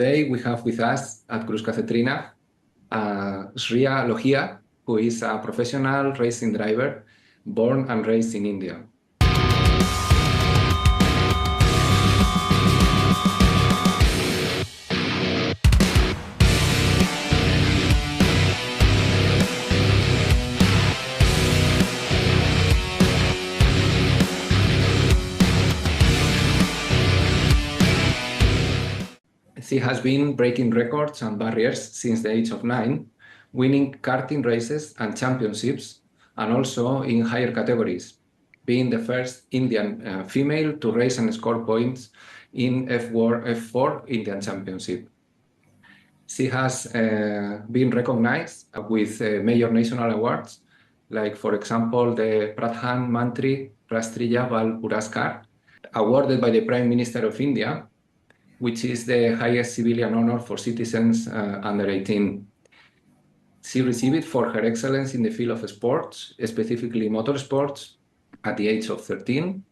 today we have with us at Cruz Cafetrina Shriya Lohia, who is a professional racing driver born and raised in India. She has been breaking records and barriers since the age of 9, winning karting races and championships, and also in higher categories, being the first Indian female to race and score points in F4 Indian Championship. She has been recognized with major national awards, like, for example, the Pradhan Mantri Rastriya Bal Puraskar, awarded by the Prime Minister of India, which is the highest civilian honor for citizens under 18. She received it for her excellence in the field of sports, specifically motorsports, at the age of 13,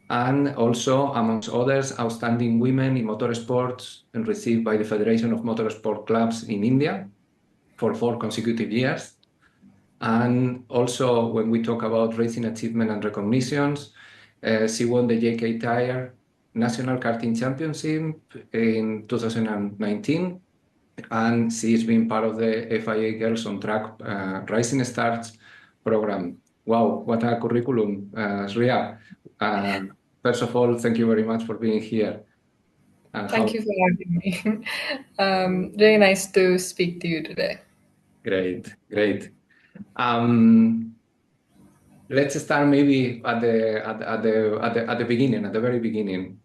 and also, amongst others, Outstanding Women in Motorsports, and received by the Federation of Motorsport Clubs in India for 4 consecutive years. And also, when we talk about racing achievement and recognitions, she won the JK Tyre National Karting Championship in 2019, and she's been part of the FIA Girls on Track Rising Stars program. Wow, what a curriculum, Shriya. First of all, thank you very much for being here. Thank you for having me. Really nice to speak to you today. Great, great. Let's start maybe at the beginning, at the very beginning.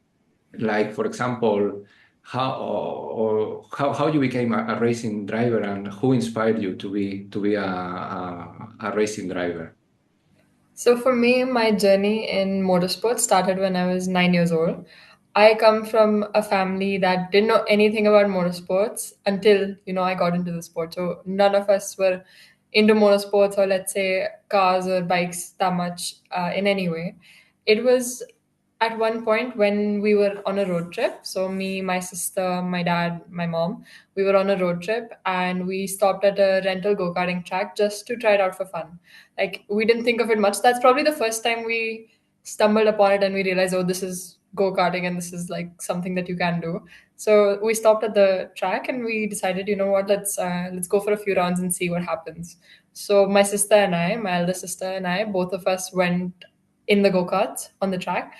Like, for example, how you became a racing driver, and who inspired you to be a racing driver? So for me, my journey in motorsports started when I was 9 years old. I come from a family that didn't know anything about motorsports until, I got into the sport. So none of us were into motorsports, or let's say cars or bikes, that much in any way. It was at one point when we were on a road trip. So me, my sister, my dad, my mom, we were on a road trip and we stopped at a rental go-karting track just to try it out for fun. Like, we didn't think of it much. That's probably the first time we stumbled upon it and we realized, oh, this is go-karting and this is like something that you can do. So we stopped at the track and we decided, you know what, let's go for a few rounds and see what happens. So my sister and I, my elder sister and I, both of us went in the go-karts on the track,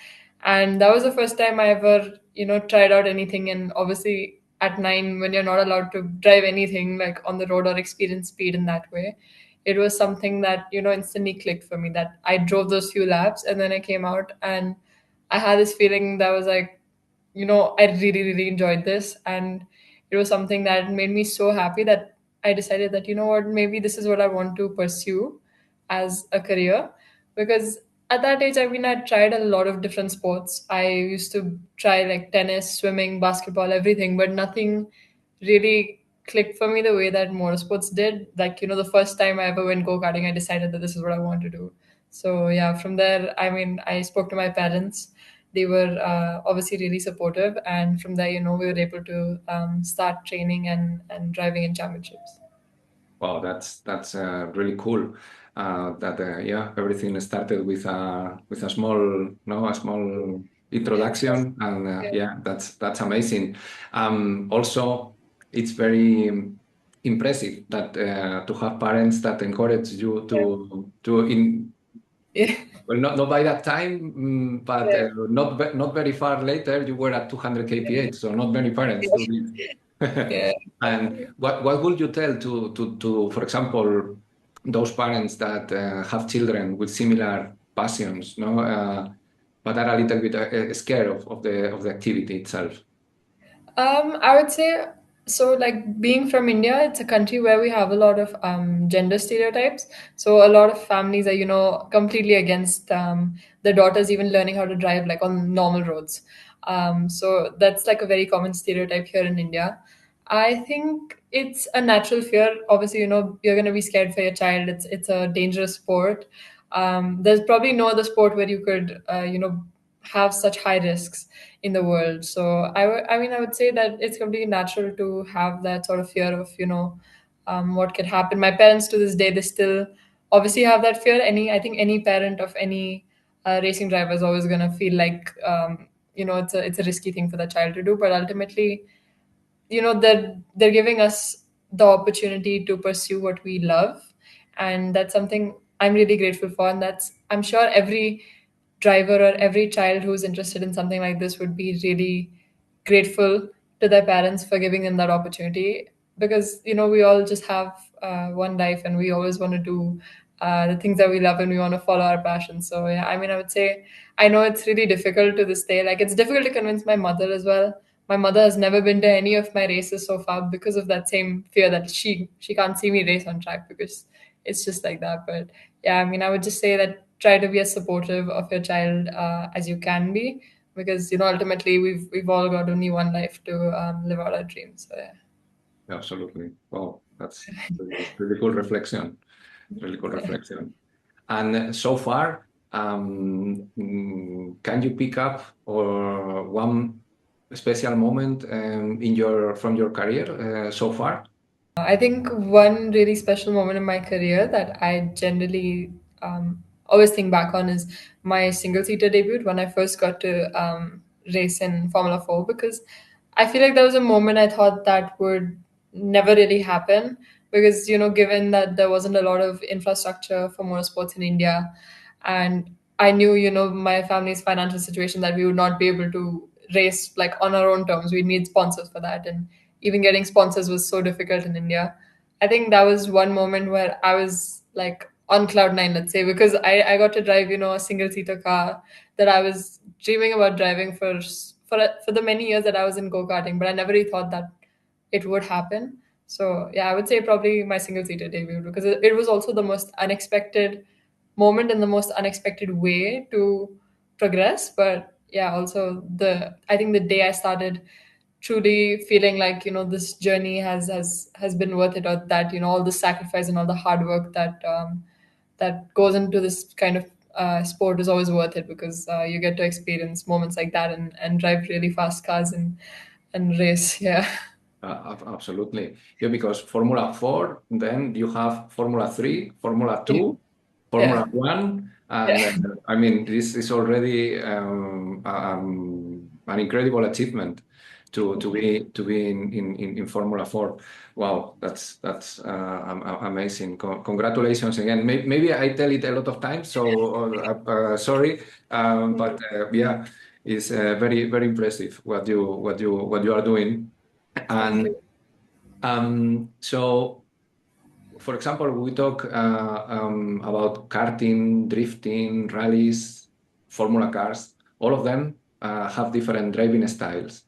and that was the first time I ever tried out anything. And obviously at 9, when you're not allowed to drive anything like on the road or experience speed in that way, it was something that instantly clicked for me, that I drove those few laps and then I came out and I had this feeling that was like, I really, really enjoyed this. And it was something that made me so happy that I decided that, what, maybe this is what I want to pursue as a career. Because at that age, I mean, I tried a lot of different sports. I used to try like tennis, swimming, basketball, everything, but nothing really clicked for me the way that motorsports did. Like, the first time I ever went go-karting, I decided that this is what I want to do. So yeah, from there, I mean, I spoke to my parents. They were obviously really supportive, and from there, we were able to start training and driving in championships. Wow, that's really cool. Yeah, everything started with a small, no, a small introduction, and Yeah. yeah, that's amazing. Also, it's very impressive that to have parents that encourage you to in Yeah. well, not by that time, but Yeah. not very far later, you were at 200 kph, so not many parents do this. Yeah. And what would you tell to for example, those parents that have children with similar passions, no, but are a little bit scared of the activity itself? I would say, so, like, being from India, it's a country where we have a lot of gender stereotypes. So a lot of families are, completely against the daughters even learning how to drive like on normal roads. So that's like a very common stereotype here in India. I think it's a natural fear. Obviously, you're going to be scared for your child. It's a dangerous sport. There's probably no other sport where you could, have such high risks in the world. So I mean, I would say that it's completely natural to have that sort of fear of, what could happen. My parents to this day, they still obviously have that fear. I think any parent of any racing driver is always going to feel like, it's a risky thing for the child to do. But ultimately, they're giving us the opportunity to pursue what we love, and that's something I'm really grateful for. And that's, I'm sure every driver or every child who's interested in something like this would be really grateful to their parents for giving them that opportunity, because we all just have one life, and we always want to do the things that we love, and we want to follow our passion. So yeah, I mean, I would say I know it's really difficult to this day. Like, it's difficult to convince my mother as well. My mother has never been to any of my races so far because of that same fear that she can't see me race on track, because it's just like that. But yeah, I mean, I would just say that try to be as supportive of your child as you can be, because ultimately we've all got only one life to live out our dreams. So yeah. Absolutely. Wow, that's really cool reflection. Really cool reflection. And so far, can you pick up or one special moment in your from your career so far? I think one really special moment in my career that I generally always think back on is my single seater debut when I first got to race in Formula 4, because I feel like that was a moment I thought that would never really happen, because, given that there wasn't a lot of infrastructure for motorsports in India, and I knew, my family's financial situation, that we would not be able to race like on our own terms. We need sponsors for that. And even getting sponsors was so difficult in India. I think that was one moment where I was like on cloud nine, let's say, because I got to drive, a single seater car that I was dreaming about driving for the many years that I was in go karting, but I never really thought that it would happen. So yeah, I would say probably my single seater debut, because it was also the most unexpected moment and the most unexpected way to progress. But yeah, also I think the day I started truly feeling like, this journey has been worth it, or that, all the sacrifice and all the hard work that goes into this kind of sport is always worth it, because you get to experience moments like that, and drive really fast cars and race. Yeah. Absolutely. Yeah, because Formula 4, then you have Formula 3, Formula Yeah. 2, Formula Yeah. 1, and Yeah. I mean, this is already an incredible achievement to be in Formula 4. Wow, that's amazing. Congratulations again. Maybe I tell it a lot of times, so sorry, but yeah, it's very very impressive what you are doing. Thank And you. so, for example, we talk about karting, drifting, rallies, Formula cars. All of them have different driving styles.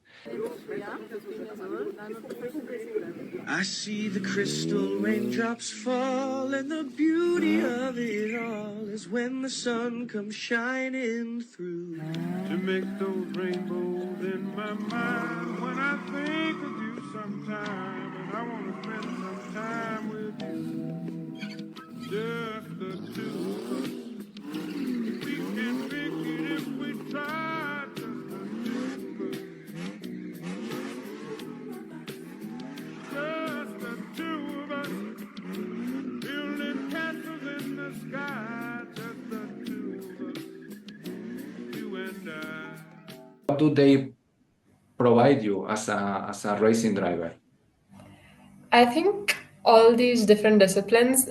I see the crystal raindrops fall, and the beauty of it all is when the sun comes shining through. To make those rainbows in my mind when I think of you sometime, and I want to spend some time with you. Just the two of us. We can make it if we try. Just the two of us. Building castles in the sky, just the two of us, you and I. What do they provide you as a racing driver? I think all these different disciplines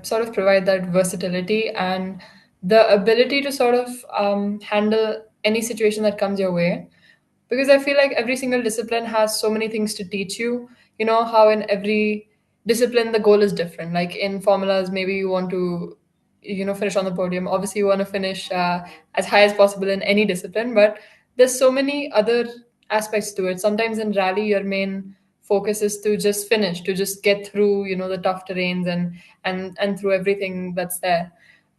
sort of provide that versatility and the ability to sort of handle any situation that comes your way. Because I feel like every single discipline has so many things to teach you. You know how in every discipline the goal is different. Like in formulas, maybe you want to, finish on the podium. Obviously, you want to finish as high as possible in any discipline, but there's so many other aspects to it. Sometimes in rally, your main focus is to just finish, to just get through, the tough terrains and through everything that's there.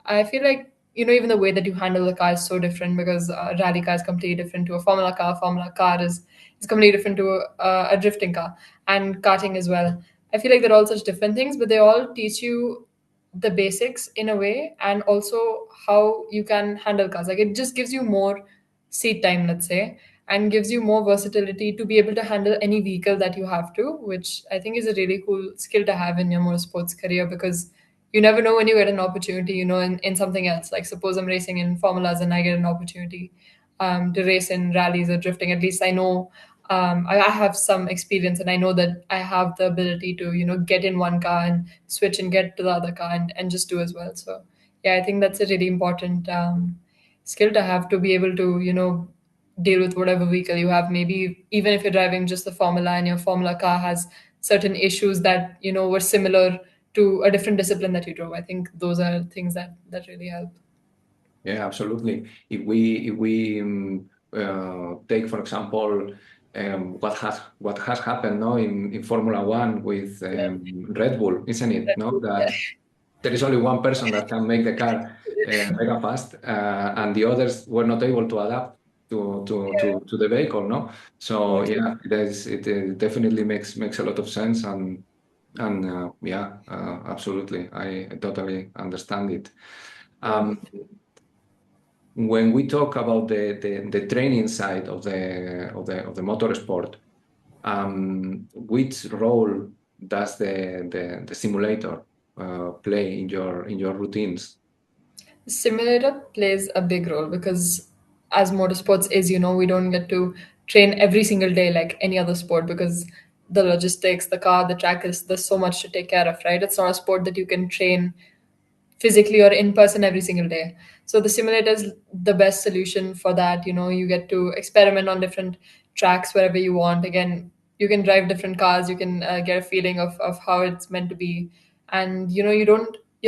I feel like, even the way that you handle the car is so different, because a rally car is completely different to a formula car. A formula car is completely different to a drifting car, and karting as well. I feel like they're all such different things, but they all teach you the basics in a way, and also how you can handle cars. Like, it just gives you more seat time, let's say, and gives you more versatility to be able to handle any vehicle that you have to, which I think is a really cool skill to have in your motorsports career, because you never know when you get an opportunity, in something else. Like suppose I'm racing in formulas and I get an opportunity to race in rallies or drifting. At least I know I have some experience, and I know that I have the ability to, get in one car and switch and get to the other car and just do as well. So yeah, I think that's a really important skill to have, to be able to, deal with whatever vehicle you have. Maybe even if you're driving just the formula and your formula car has certain issues that, were similar to a different discipline that you drove. I think those are things that really help. Yeah, absolutely. If we take, for example, what has happened now in Formula One with Red Bull, isn't it? No, Yeah. that there is only one person that can make the car mega fast, and the others were not able to adapt to the vehicle. No, so Totally. yeah, it definitely makes a lot of sense, and yeah, absolutely, I totally understand it. Yeah. Um, when we talk about the training side of the motorsport, which role does the simulator play in your routines? Simulator plays a big role because, as motorsports is, we don't get to train every single day like any other sport, because the logistics, the car, the track, there's so much to take care of, right? It's not a sport that you can train physically or in person every single day. So the simulator is the best solution for that. You get to experiment on different tracks wherever you want. Again, you can drive different cars, you can get a feeling of how it's meant to be. And you're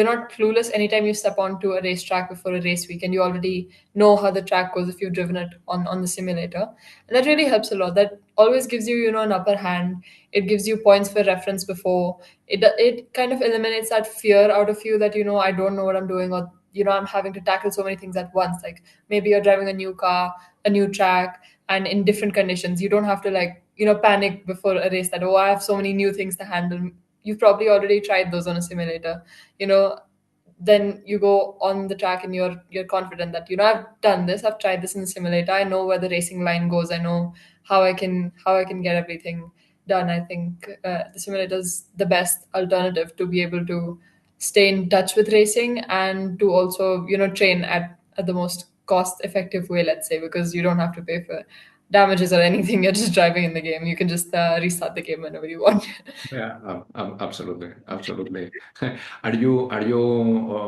not clueless anytime you step onto a racetrack before a race week, and you already know how the track goes if you've driven it on the simulator. And that really helps a lot. That always gives you, an upper hand. It gives you points for reference before. It kind of eliminates that fear out of you that, I don't know what I'm doing, or I'm having to tackle so many things at once. Like maybe you're driving a new car, a new track, and in different conditions. You don't have to, like, panic before a race that, oh, I have so many new things to handle. You've probably already tried those on a simulator. you know then you go on the track and you're confident that, I've done this, I've tried this in the simulator, I know where the racing line goes, I know how I can get everything done. I think the simulator is the best alternative to be able to stay in touch with racing, and to also, train at the most cost effective way, let's say, because you don't have to pay for damages or anything. You're just driving in the game. You can just restart the game whenever you want. Yeah, absolutely, absolutely. Are you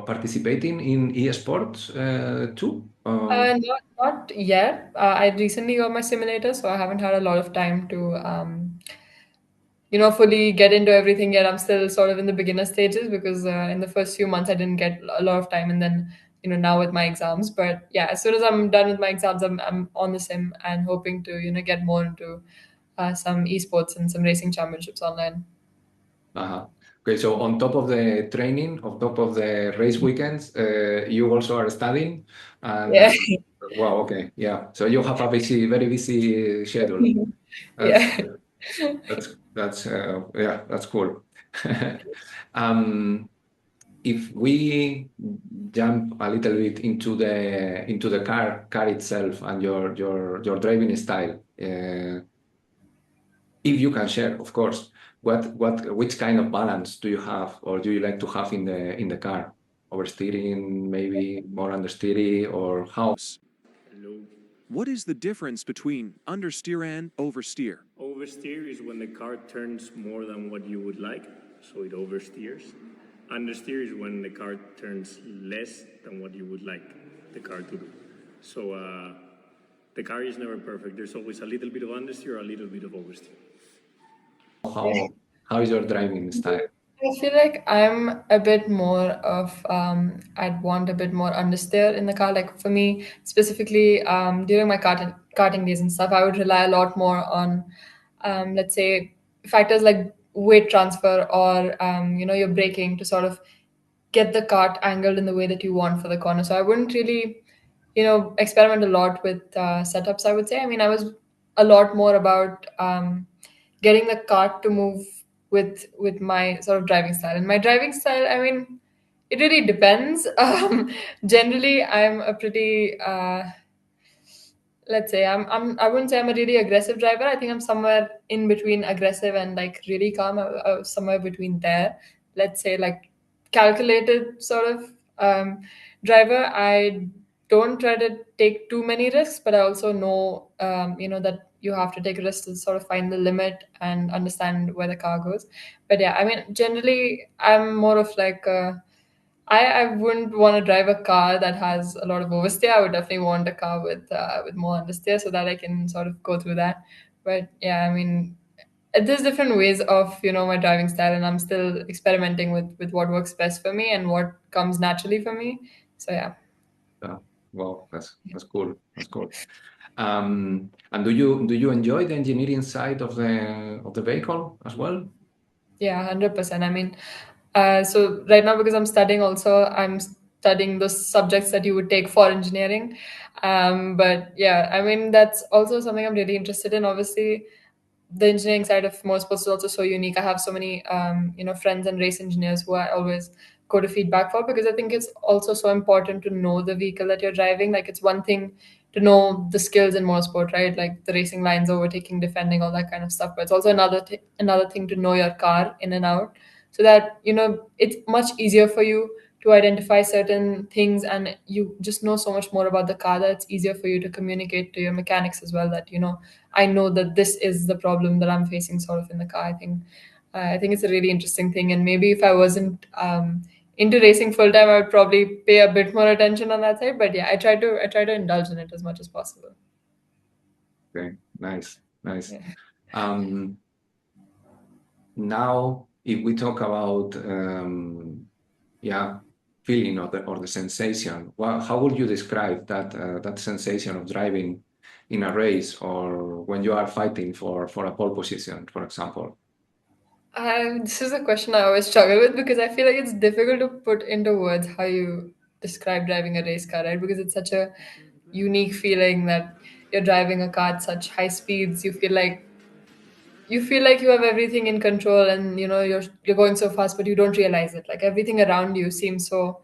participating in esports too? Not yet. I recently got my simulator, so I haven't had a lot of time to, fully get into everything yet. I'm still sort of in the beginner stages, because in the first few months I didn't get a lot of time, and then, now with my exams. But yeah, as soon as I'm done with my exams, I'm on the sim and hoping to, get more into some esports and some racing championships online. Uh-huh. Okay, so on top of the training, on top of the race weekends, you also are studying, and Yeah. wow, okay, yeah. So you have a very busy schedule. That's Yeah. yeah, that's cool. Um, if we jump a little bit into the car itself and your driving style, if you can share, of course, which kind of balance do you have, or do you like to have in the car? Oversteering, maybe more understeering, or how? Hello. What is the difference between understeer and oversteer? Oversteer is when the car turns more than what you would like, so it oversteers. Understeer is when the car turns less than what you would like the car to do. So the car is never perfect. There's always a little bit of understeer or a little bit of oversteer. How is your driving style? I feel like I'm a bit more of, I'd want a bit more understeer in the car. Like for me specifically, during my karting days and stuff, I would rely a lot more on, let's say, factors like weight transfer, or your braking, to sort of get the cart angled in the way that you want for the corner. So I wouldn't really, experiment a lot with setups, I would say. I mean, I was a lot more about getting the cart to move with my sort of driving style. And my driving style, I mean, it really depends. Generally, I'm a pretty let's say I wouldn't say I'm a really aggressive driver. I think I'm somewhere in between aggressive and like really calm. Somewhere between there. Let's say like calculated sort of driver. I don't try to take too many risks, but I also know that you have to take risks to sort of find the limit and understand where the car goes. But yeah, I mean, generally, I'm more of like I wouldn't want to drive a car that has a lot of oversteer. I would definitely want a car with more understeer so that I can sort of go through that. But yeah, I mean, there's different ways of my driving style, and I'm still experimenting with what works best for me and what comes naturally for me. So yeah. Yeah. Well, that's cool. That's cool. And do you enjoy the engineering side of the vehicle as well? Yeah, 100%. I mean, so right now, because I'm studying also, I'm studying those subjects that you would take for engineering. But yeah, I mean, that's also something I'm really interested in. Obviously, the engineering side of motorsports is also so unique. I have so many, friends and race engineers who I always go to feedback for, because I think it's also so important to know the vehicle that you're driving. Like, it's one thing to know the skills in motorsport, right? Like the racing lines, overtaking, defending, all that kind of stuff. But it's also another thing to know your car in and out, so that it's much easier for you to identify certain things, and you just know so much more about the car that it's easier for you to communicate to your mechanics as well, that I know that this is the problem that I'm facing sort of in the car. I think it's a really interesting thing, and maybe if I wasn't into racing full time, I would probably pay a bit more attention on that side. But yeah, I try to indulge in it as much as possible. Okay, nice, nice. Yeah. Um, Now, if we talk about yeah, feeling or the sensation, how would you describe that sensation of driving in a race or when you are fighting for a pole position, for example? This is a question I always struggle with, because I feel like it's difficult to put into words how you describe driving a race car, right? Because it's such a unique feeling that you're driving a car at such high speeds. You feel like you have everything in control, and you're going so fast, but you don't realize it. Like, everything around you seems so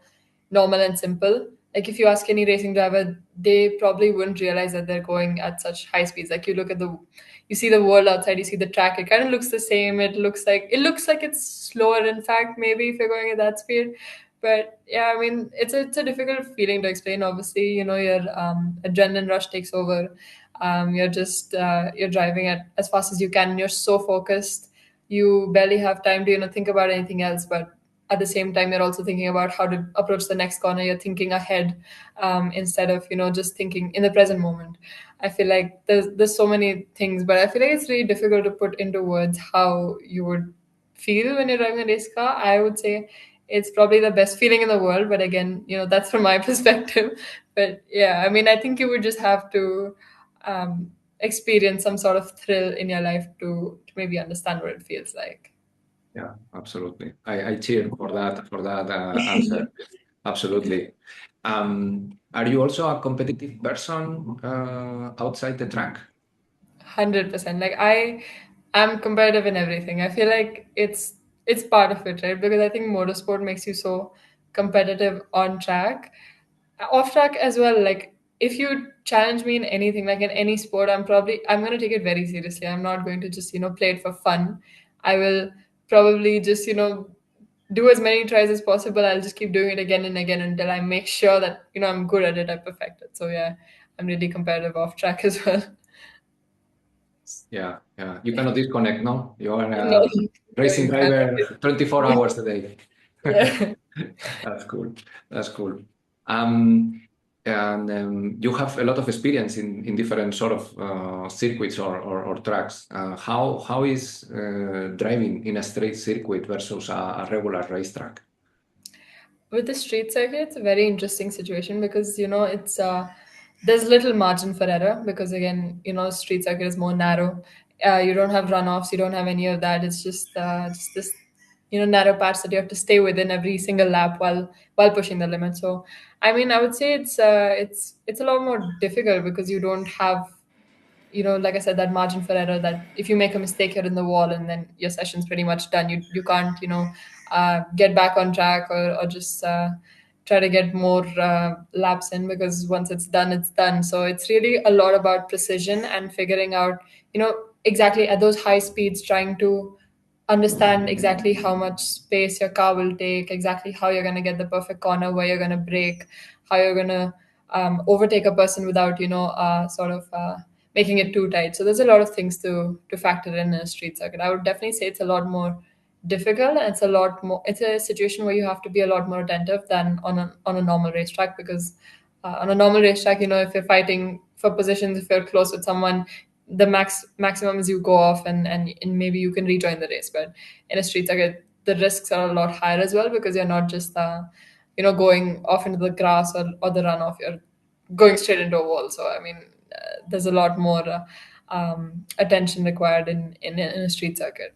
normal and simple. Like, if you ask any racing driver, they probably wouldn't realize that they're going at such high speeds. Like, you see the world outside, you see the track, it kind of looks the same. It looks like it's slower, in fact, maybe, if you're going at that speed. But yeah, I mean, it's a difficult feeling to explain. Obviously, your adrenaline rush takes over. You're driving at as fast as you can, and you're so focused. You barely have time to think about anything else. But at the same time, you're also thinking about how to approach the next corner. You're thinking ahead, instead of just thinking in the present moment. I feel like there's so many things, but I feel like it's really difficult to put into words how you would feel when you're driving a race car. I would say it's probably the best feeling in the world, but again, that's from my perspective. But yeah, I mean, I think you would just have to experience some sort of thrill in your life to maybe understand what it feels like. Yeah, absolutely. I cheer for that answer. Absolutely. Are you also a competitive person outside the track? 100%. Like, I am competitive in everything. I feel like it's part of it, right? Because I think motorsport makes you so competitive on track, off track as well. Like, if you challenge me in anything, like in any sport, I'm going to take it very seriously. I'm not going to just play it for fun. I will probably just do as many tries as possible. I'll just keep doing it again and again until I make sure that I'm good at it, I perfect it. So yeah, I'm really competitive off track as well. Yeah, yeah. You cannot disconnect, no? You are No, a no, racing you can't. driver 24 hours a day. Yeah. That's cool. That's cool. Um, and you have a lot of experience in different sort of circuits or tracks. How is driving in a straight circuit versus a regular racetrack? With the street circuit, it's a very interesting situation, because it's there's little margin for error, because again, street circuit is more narrow. You don't have runoffs, you don't have any of that. It's just this narrow patch that you have to stay within every single lap while pushing the limit. So I mean, I would say it's a lot more difficult, because you don't have, like I said, that margin for error, that if you make a mistake, you're in the wall, and then your session's pretty much done. You can't get back on track, or just try to get more laps in, because once it's done, it's done. So it's really a lot about precision and figuring out, exactly at those high speeds, trying to understand exactly how much space your car will take, exactly how you're going to get the perfect corner, where you're going to brake, how you're going to overtake a person without, sort of making it too tight. So there's a lot of things to factor in a street circuit. I would definitely say it's a lot more difficult, and it's a situation where you have to be a lot more attentive than on a normal racetrack, because on a normal racetrack, if you're fighting for positions, if you're close with someone, the maximum is you go off, and maybe you can rejoin the race. But in a street circuit, the risks are a lot higher as well, because you're not just going off into the grass or the runoff. You're going straight into a wall. So I mean, there's a lot more attention required in a street circuit.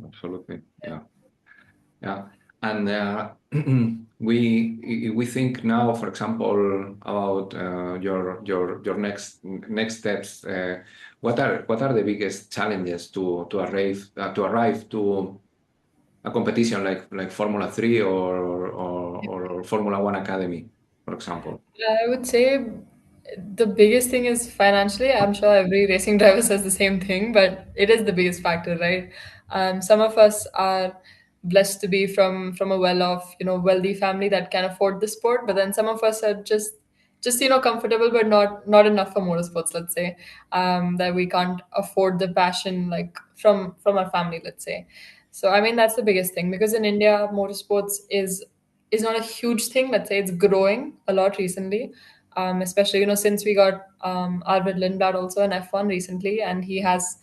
Absolutely. Yeah. Yeah. And we think now, for example, about your next steps. What are the biggest challenges to arrive to a competition like Formula 3 or Formula 1 Academy, for example? I would say the biggest thing is financially. I'm sure every racing driver says the same thing, but it is the biggest factor, right? Some of us are blessed to be from a well-off, wealthy family that can afford the sport, but then some of us are just comfortable, but not enough for motorsports. Let's say that we can't afford the passion, like from our family, let's say. So I mean, that's the biggest thing, because in India, motorsports is not a huge thing. Let's say it's growing a lot recently, especially since we got Arvid Lindblad also in F1 recently, and he has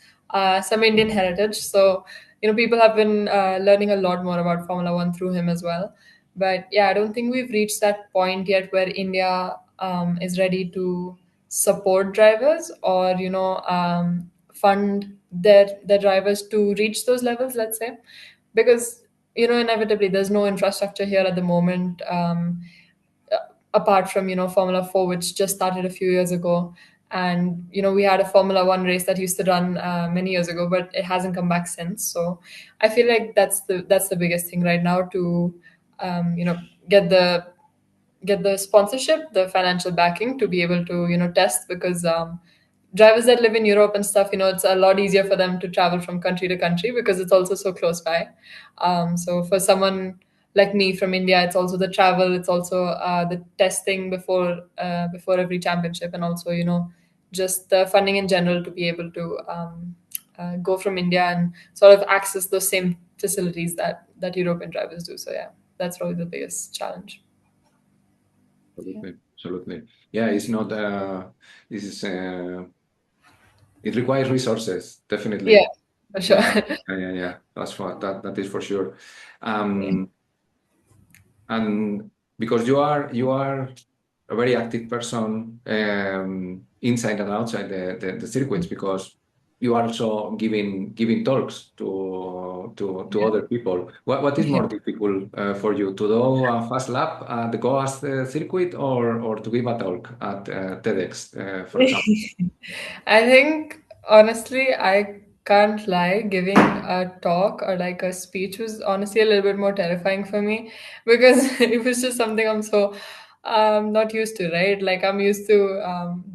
some Indian heritage. So people have been learning a lot more about Formula One through him as well. But yeah, I don't think we've reached that point yet where India is ready to support drivers, or fund their drivers to reach those levels. Let's say, because inevitably there's no infrastructure here at the moment, apart from Formula 4, which just started a few years ago. And we had a Formula 1 race that used to run many years ago, but it hasn't come back since. So I feel like that's the biggest thing right now, to get the sponsorship, the financial backing, to be able to test, because drivers that live in Europe and stuff, it's a lot easier for them to travel from country to country, because it's also so close by. So for someone like me from India, it's also the travel, it's also the testing before every championship, and also just the funding in general, to be able to go from India and sort of access those same facilities that European drivers do. So yeah, that's probably the biggest challenge. Absolutely. Absolutely. Yeah, it's not, this is, it requires resources, definitely. Yeah, for sure. Yeah. That is for sure. And because you are a very active person, inside and outside the circuits, because you are also giving talks to other people. What is more difficult for you, to do a fast lap at the Goas circuit, or to give a talk at TEDx, for example? I think honestly, I can't lie. Giving a talk or like a speech was honestly a little bit more terrifying for me, because it was just something I'm so not used to, right? Like I'm used to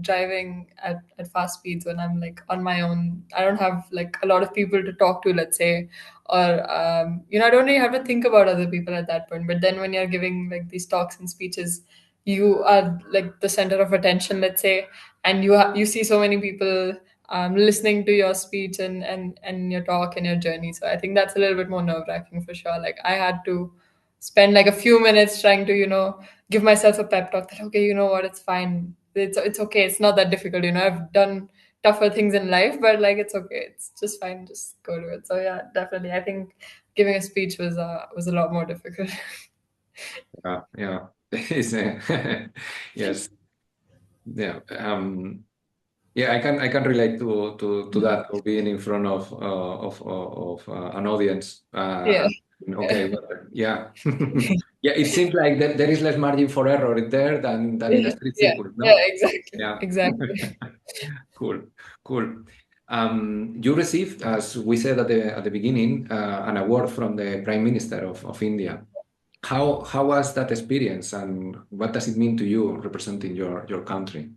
driving at fast speeds when I'm like on my own. I don't have like a lot of people to talk to, let's say, or I don't really have to think about other people at that point. But then when you're giving like these talks and speeches, you are like the center of attention, let's say, and you see so many people listening to your speech and your talk and your journey. So I think that's a little bit more nerve-wracking for sure. Like I had to spend like a few minutes trying to give myself a pep talk that, okay, you know what, it's fine, it's okay, it's not that difficult, I've done tougher things in life, but like it's okay, it's just fine, just go to it. So yeah, definitely I think giving a speech was a lot more difficult. Yeah. It's, yes. Yeah. Yeah, I can relate to that, of being in front of an audience. Yeah. Okay, well, yeah. Yeah, it seems like there is less margin for error there than in a street Yeah, circuit, yeah, no? exactly, Yeah. exactly. Cool. Cool. You received, as we said at the beginning, an award from the Prime Minister of India. How was that experience, and what does it mean to you representing your country?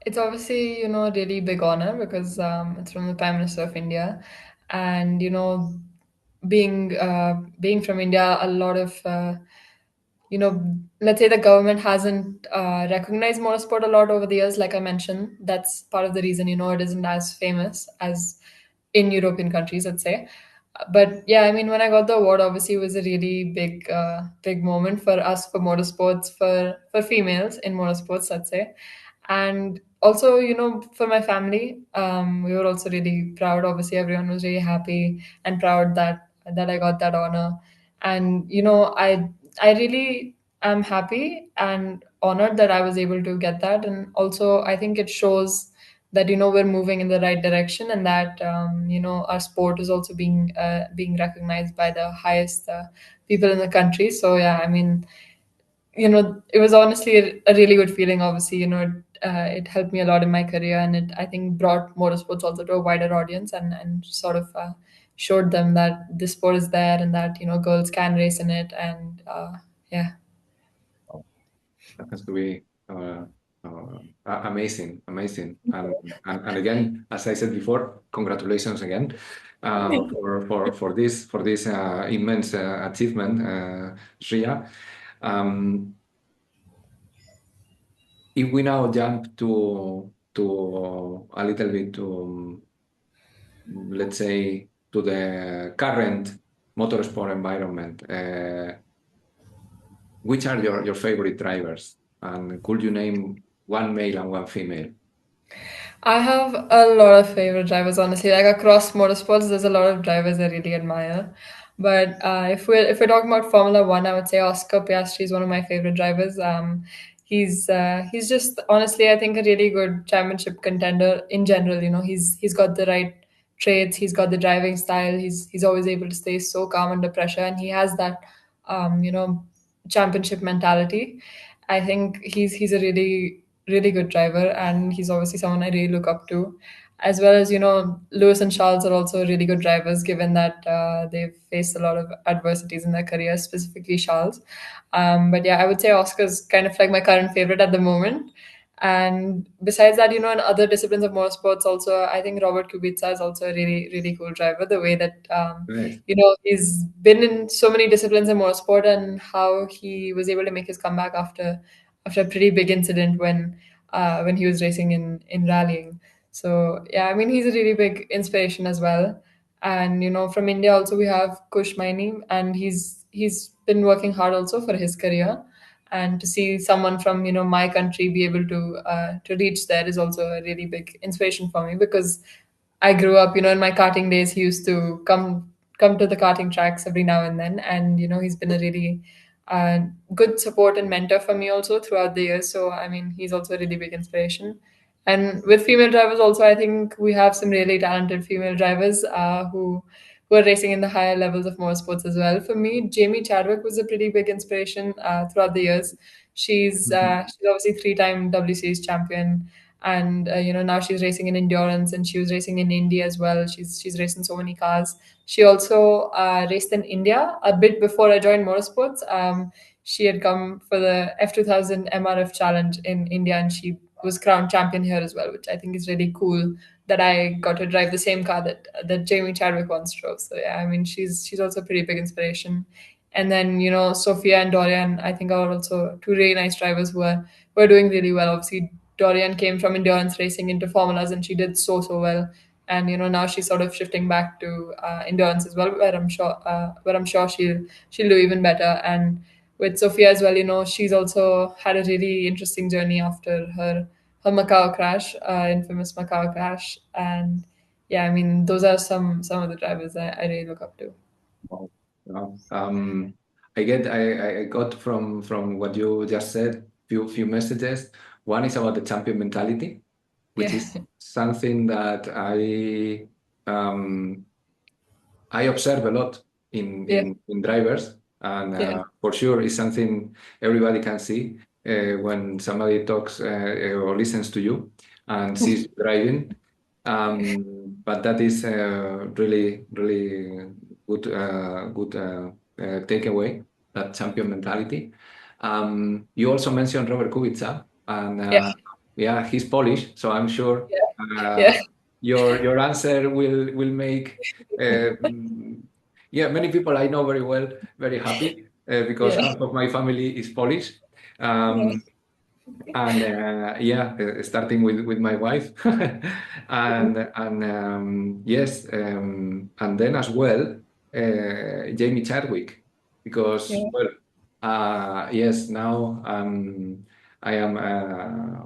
It's obviously, a really big honor because it's from the Prime Minister of India, and being from India, a lot of let's say the government hasn't recognized motorsport a lot over the years. Like I mentioned, that's part of the reason it isn't as famous as in European countries, let's say. But yeah, I mean, when I got the award, obviously it was a really big moment for us, for motorsports, for females in motorsports, let's say. And also, for my family, we were also really proud. Obviously, everyone was really happy and proud that I got that honor. And I really am happy and honored that I was able to get that. And also, I think it shows that we're moving in the right direction, and that our sport is also being recognized by the highest people in the country. So yeah, I mean, it was honestly a really good feeling. Obviously, it helped me a lot in my career, and it, I think, brought motorsports also to a wider audience, and sort of showed them that this sport is there, and that girls can race in it. And yeah. That has to be amazing, amazing. And again, as I said before, congratulations again for this immense achievement, Shriya. Um, if we now jump to a little bit to, let's say, to the current motorsport environment, which are your favorite drivers? And could you name one male and one female? I have a lot of favorite drivers, honestly. Like across motorsports, there's a lot of drivers I really admire. But if we're talking about Formula One, I would say Oscar Piastri is one of my favorite drivers. He's just honestly, I think, a really good championship contender in general. He's got the right traits, he's got the driving style. He's always able to stay so calm under pressure, and he has that um, you know championship mentality. I think he's a really good driver, and he's obviously someone I really look up to. As well as, Lewis and Charles are also really good drivers, given that they've faced a lot of adversities in their career, specifically Charles. But yeah, I would say Oscar's kind of like my current favorite at the moment. And besides that, in other disciplines of motorsports, also, I think Robert Kubica is also a really, really cool driver. The way that, Right. he's been in so many disciplines in motorsport, and how he was able to make his comeback after a pretty big incident when he was racing in rallying. So yeah, I mean, he's a really big inspiration as well. And from India also we have Kush Maini, and he's been working hard also for his career. And to see someone from my country be able to reach there is also a really big inspiration for me, because I grew up, in my karting days. He used to come to the karting tracks every now and then, and he's been a really good support and mentor for me also throughout the years. So I mean, he's also a really big inspiration. And with female drivers also, I think we have some really talented female drivers who are racing in the higher levels of motorsports as well. For me, Jamie Chadwick was a pretty big inspiration throughout the years. Mhm. She's obviously three-time WC's champion, and now she's racing in endurance, and she was racing in Indy as well. She's raced in so many cars. She also raced in India a bit before I joined motorsports. She had come for the F2000 MRF challenge in India, and she was crowned champion here as well, which I think is really cool, that I got to drive the same car that Jamie Chadwick once drove. So yeah, I mean, she's also a pretty big inspiration. And then Sophia and Dorian, I think, are also two really nice drivers who are doing really well. Obviously, Dorian came from endurance racing into formulas, and she did so well. And now she's sort of shifting back to endurance as well, where I'm sure she'll do even better. And with Sophia as well, she's also had a really interesting journey after her Macau crash, infamous Macau crash. And yeah, I mean, those are some of the drivers I really look up to. Wow. Wow. I got from what you just said few messages. One is about the champion mentality, which Yeah, is something that um, I observe a lot yeah, in drivers, and yeah. for sure is something everybody can see when somebody talks or listens to you and sees you driving. But that is really good takeaway. that champion mentality. You also mentioned Robert Kubica, and Yeah, yeah, he's Polish, so I'm sure yeah, uh, yeah, your answer will make yeah, many people I know very well very happy because yeah, half of my family is Polish. yeah, Um, and yeah, starting with my wife, and yes, and then as well, Jamie Chadwick, because yeah, well, yes, now I am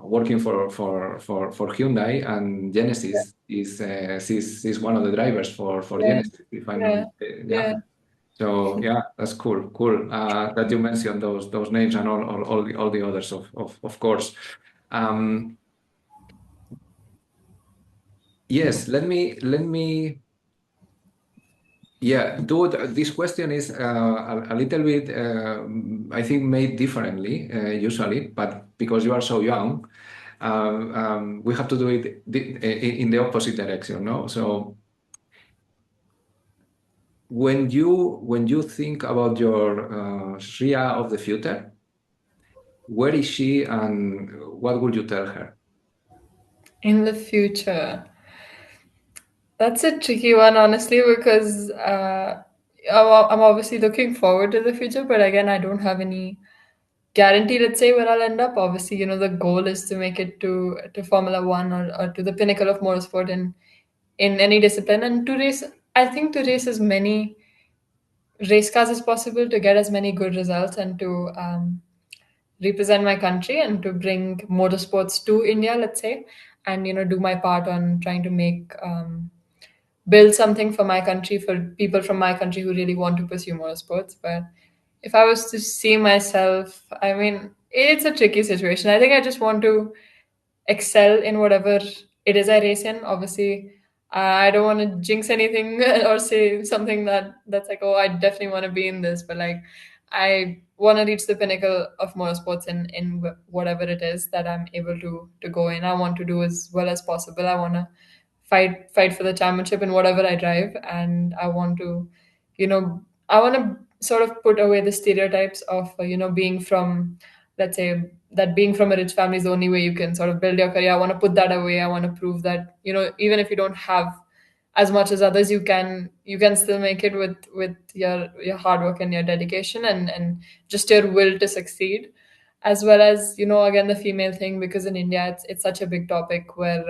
working for Hyundai, and Genesis is one of the drivers for yeah, Genesis, if I'm not yeah, yeah. yeah. So yeah, that's cool. That you mentioned those names and all the others, of course. Um, yes, let me. Yeah, dude, this question is a little bit, I think, made differently usually, but because you are so young, we have to do it in the opposite direction, no? So when you think about your Shriya of the future, where is she and what would you tell her? In the future, that's a tricky one, honestly, because I'm obviously looking forward to the future, but again, I don't have any guarantee, let's say, where I'll end up. Obviously, the goal is to make it to Formula One, or to the pinnacle of motorsport in any discipline, and to race. I think to race as many race cars as possible, to get as many good results, and to represent my country, and to bring motorsports to India, let's say, and do my part on trying to make build something for my country, for people from my country who really want to pursue motorsports. But if I was to see myself, I mean, it's a tricky situation. I think I just want to excel in whatever it is I race in. Obviously, I don't want to jinx anything or say something that's like, oh, I definitely want to be in this. But like, I want to reach the pinnacle of motorsports in whatever it is that I'm able to go in. I want to do as well as possible. I want to fight for the championship in whatever I drive, and I want to, I want to sort of put away the stereotypes of being from, let's say, that being from a rich family is the only way you can sort of build your career. I want to put that away. I want to prove that even if you don't have as much as others, you can still make it with your hard work and your dedication, and just your will to succeed, as well as again the female thing, because in India it's such a big topic where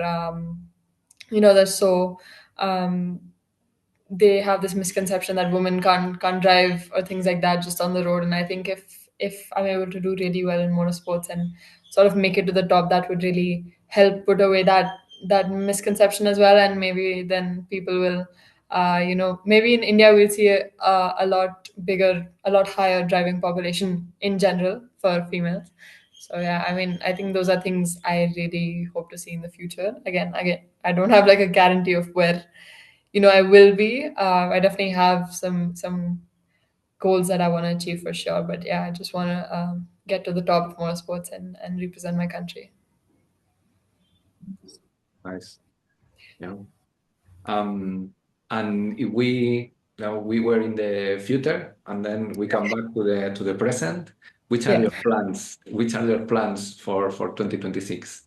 there's so um, they have this misconception that women can't drive or things like that just on the road. And I think if I'm able to do really well in motorsports and sort of make it to the top, that would really help put away that misconception as well. And maybe then people will maybe in India we'll see a lot bigger, a lot higher driving population in general for females. So yeah, I mean, I think those are things I really hope to see in the future. Again, I don't have like a guarantee of where I will be. I definitely have some goals that I want to achieve for sure. But yeah, I just want to get to the top of motorsports and represent my country. Nice. Yeah. Um, and if we now we were in the future and then we come back to the present, which are Yeah. your plans? Which are your plans for 2026?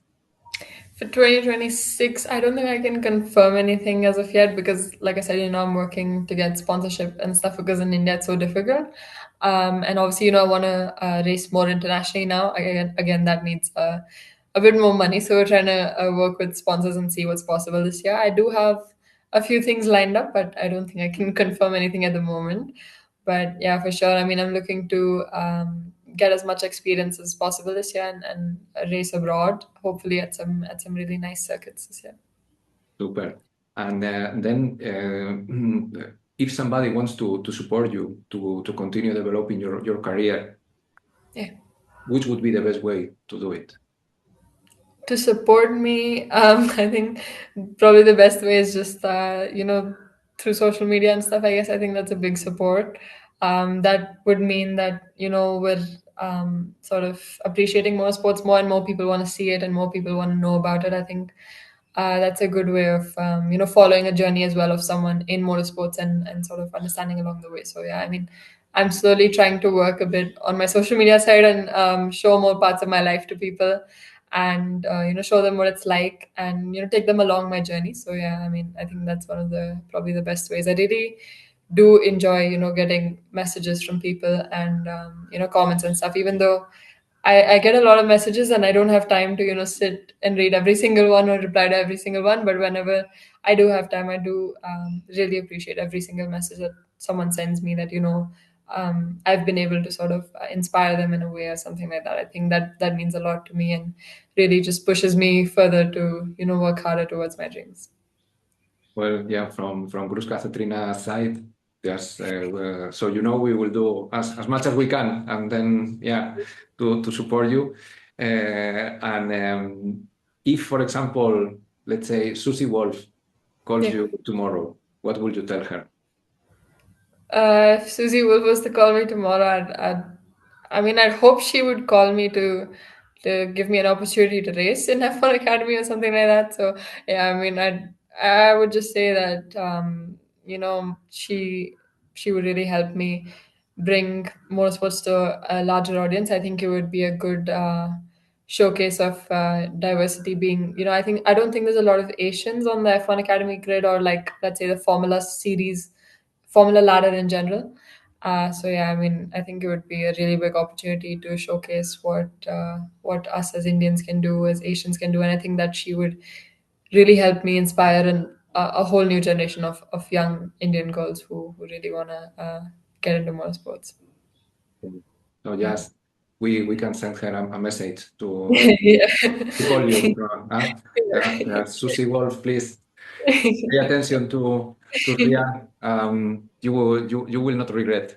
For 2026, I don't think I can confirm anything as of yet because, like I said, I'm working to get sponsorship and stuff because in India it's so difficult. And obviously, I want to race more internationally now. Again, that needs a bit more money. So we're trying to work with sponsors and see what's possible this year. I do have a few things lined up, but I don't think I can confirm anything at the moment. But yeah, for sure. I mean, I'm looking to get as much experience as possible this year and race abroad, hopefully at some really nice circuits this year. Super. And then, if somebody wants to support you to continue developing your career, Yeah. which would be the best way to do it? To support me, I think probably the best way is just through social media and stuff. I guess I think that's a big support. That would mean that we're sort of appreciating more sports more, and more people want to see it, and more people want to know about it. I think that's a good way of following a journey as well of someone in motorsports and sort of understanding along the way. So yeah, I mean, I'm slowly trying to work a bit on my social media side and show more parts of my life to people, and show them what it's like, and take them along my journey. So yeah, I mean, I think that's one of the probably the best ways. I really do enjoy getting messages from people, and comments and stuff, even though I get a lot of messages and I don't have time to sit and read every single one or reply to every single one. But whenever I do have time, I do really appreciate every single message that someone sends me, that I've been able to sort of inspire them in a way or something like that. I think that means a lot to me, and really just pushes me further to work harder towards my dreams. Well, yeah, from Cruz Cacetrina side, yes. So we will do as much as we can, and then to support you. And if, for example, let's say Susie Wolf calls Yeah. you tomorrow, what would you tell her? If Susie Wolf was to call me tomorrow, I mean, I'd hope she would call me to give me an opportunity to race in F1 Academy or something like that. So yeah, I mean, I would just say that she would really help me bring motorsports to a larger audience. I think it would be a good showcase of diversity. Being, I don't think there's a lot of Asians on the F1 Academy grid, or like, let's say, the Formula series, Formula ladder in general. So yeah, I mean, I think it would be a really big opportunity to showcase what us as Indians can do, as Asians can do, and I think that she would really help me inspire a whole new generation of young Indian girls who really want to get into motorsports. So Yeah. yes, we can send her a message Yeah. to call you. Susie Wolf, please pay attention to Shriya. You will not regret.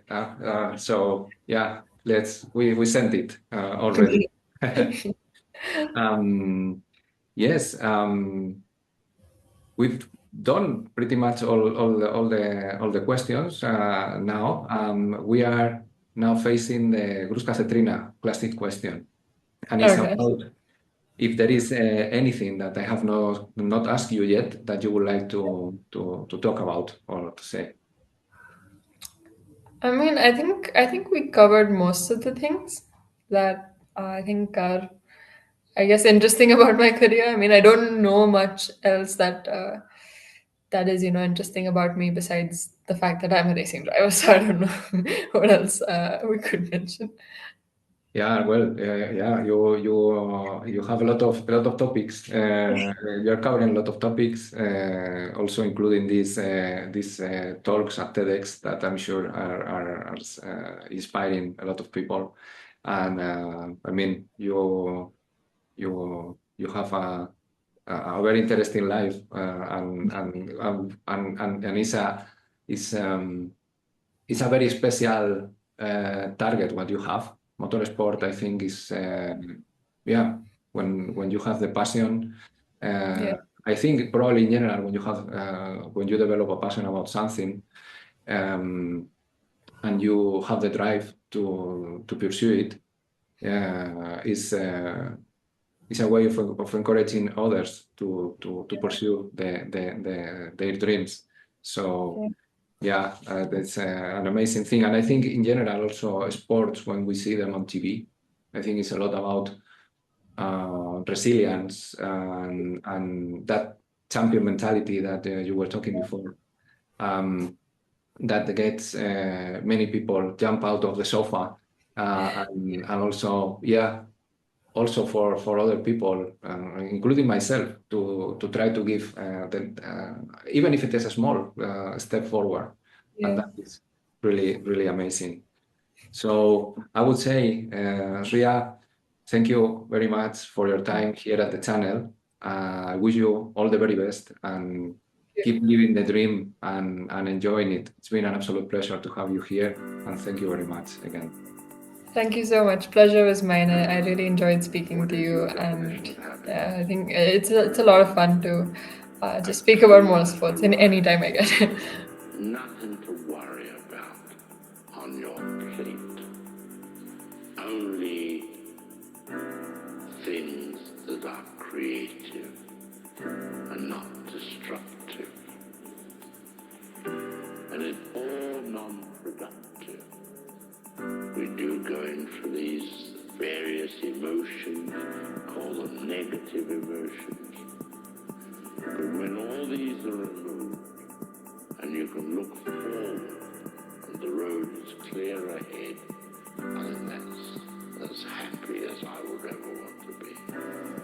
So yeah, we sent it already. um, yes, we've done pretty much all the questions now. We are now facing the Gruska Cetrina classic question, and it's Okay. about if there is anything that I have not asked you yet that you would like to talk about or to say. I mean, I think we covered most of the things that I think are, I guess, interesting about my career. I mean, I don't know much else that is interesting about me besides the fact that I'm a racing driver. So I don't know what else we could mention. Yeah, well, you have a lot of topics. You're covering a lot of topics, also including these talks at TEDx that I'm sure are inspiring a lot of people. And I mean, you have a very interesting life, and it's a very special target what you have. Motorsport, I think, is when you have the passion. Yeah, I think probably in general when you develop a passion about something, and you have the drive to pursue it, is a way of encouraging others to pursue their dreams. So yeah, that's an amazing thing. And I think in general also sports, when we see them on TV, I think it's a lot about resilience and that champion mentality that you were talking before. That gets many people jump out of the sofa, and also for other people, including myself, to try to give even if it is a small step forward, and yeah. that is really really amazing. So I would say, Shriya, thank you very much for your time here at the channel. I wish you all the very best and keep living the dream and enjoying it. It's been an absolute pleasure to have you here, and thank you very much again. Thank you so much. Pleasure was mine. I really enjoyed speaking to you, and yeah, I think it's a lot of fun to just speak about motorsports in any time I get it. Nothing to worry about on your plate. Only things that are creative and not destructive. And it's all non-productive. these are removed, and you can look forward, and the road is clear ahead, I think that's as happy as I would ever want to be.